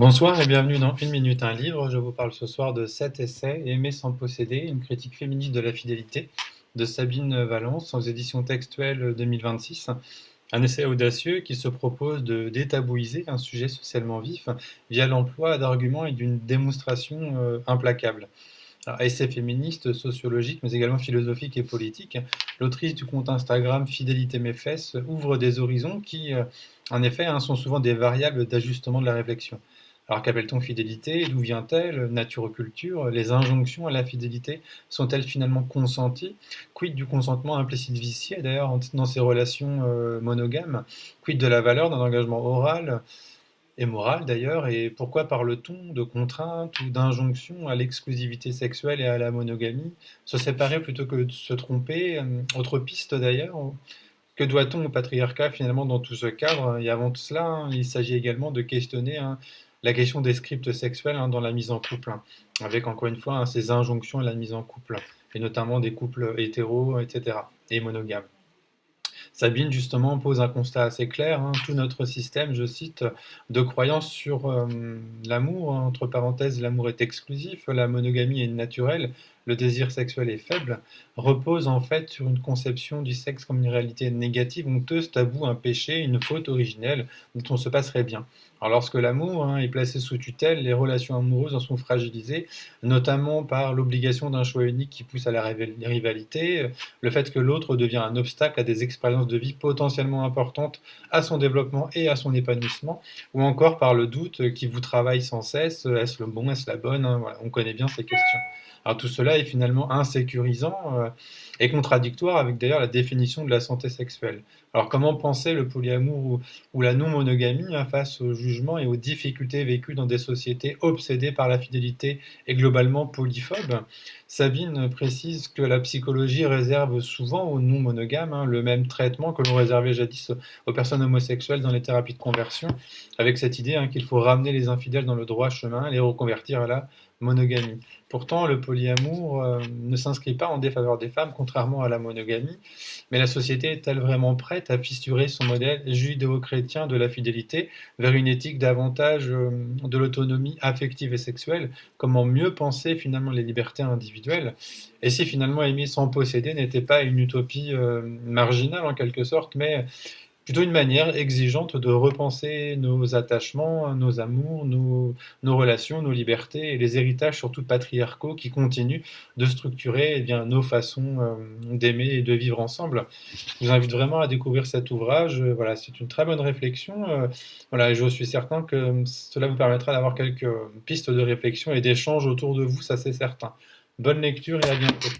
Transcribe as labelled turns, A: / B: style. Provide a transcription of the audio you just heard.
A: Bonsoir et bienvenue dans Une minute, un livre. Je vous parle ce soir de 7 essais, Aimer sans posséder, une critique féministe de la fidélité, de Sabine Valence, aux éditions textuelles 2026. Un essai audacieux qui se propose de détabouiser un sujet socialement vif via l'emploi d'arguments et d'une démonstration implacable. Alors, essai féministe, sociologique, mais également philosophique et politique, l'autrice du compte Instagram Fidélité mes fesses ouvre des horizons qui, en effet, sont souvent des variables d'ajustement de la réflexion. Alors qu'appelle-t-on fidélité? D'où vient-elle? Nature ou culture? Les injonctions à la fidélité sont-elles finalement consenties? Quid du consentement implicite vicié d'ailleurs dans ces relations monogames? Quid de la valeur d'un engagement oral et moral d'ailleurs? Et pourquoi parle-t-on de contrainte ou d'injonction à l'exclusivité sexuelle et à la monogamie? Se séparer plutôt que de se tromper? Autre piste d'ailleurs? Que doit-on au patriarcat finalement dans tout ce cadre? Et avant tout cela, il s'agit également de questionner la question des scripts sexuels dans la mise en couple, avec encore une fois ces injonctions à la mise en couple, et notamment des couples hétéros, etc., et monogames. Sabine, justement, pose un constat assez clair. Tout notre système, je cite, de croyance sur l'amour, entre parenthèses, l'amour est exclusif, la monogamie est naturelle, le désir sexuel est faible, repose en fait sur une conception du sexe comme une réalité négative, honteuse, tabou, un péché, une faute originelle dont on se passerait bien. Alors lorsque l'amour est placé sous tutelle, les relations amoureuses en sont fragilisées, notamment par l'obligation d'un choix unique qui pousse à la rivalité, le fait que l'autre devient un obstacle à des expériences de vie potentiellement importantes à son développement et à son épanouissement, ou encore par le doute qui vous travaille sans cesse, est-ce le bon, est-ce la bonne, voilà, on connaît bien ces questions. Alors tout cela est finalement insécurisant et contradictoire avec d'ailleurs la définition de la santé sexuelle. Alors comment penser le polyamour ou la non-monogamie face aux jugements et aux difficultés vécues dans des sociétés obsédées par la fidélité et globalement polyphobes? Sabine précise que la psychologie réserve souvent aux non-monogames le même traitement que l'on réservait jadis aux personnes homosexuelles dans les thérapies de conversion, avec cette idée qu'il faut ramener les infidèles dans le droit chemin et les reconvertir à la monogamie. Pourtant, le polyamour ne s'inscrit pas en défaveur des femmes, contrairement à la monogamie, mais la société est-elle vraiment prête à fissurer son modèle judéo-chrétien de la fidélité vers une éthique davantage de l'autonomie affective et sexuelle? Comment mieux penser finalement les libertés individuelles? Et si finalement aimer sans posséder n'était pas une utopie marginale en quelque sorte, mais plutôt une manière exigeante de repenser nos attachements, nos amours, nos relations, nos libertés et les héritages surtout patriarcaux qui continuent de structurer nos façons d'aimer et de vivre ensemble. Je vous invite vraiment à découvrir cet ouvrage. Voilà, c'est une très bonne réflexion. Voilà, et je suis certain que cela vous permettra d'avoir quelques pistes de réflexion et d'échange autour de vous, ça c'est certain. Bonne lecture et à bientôt.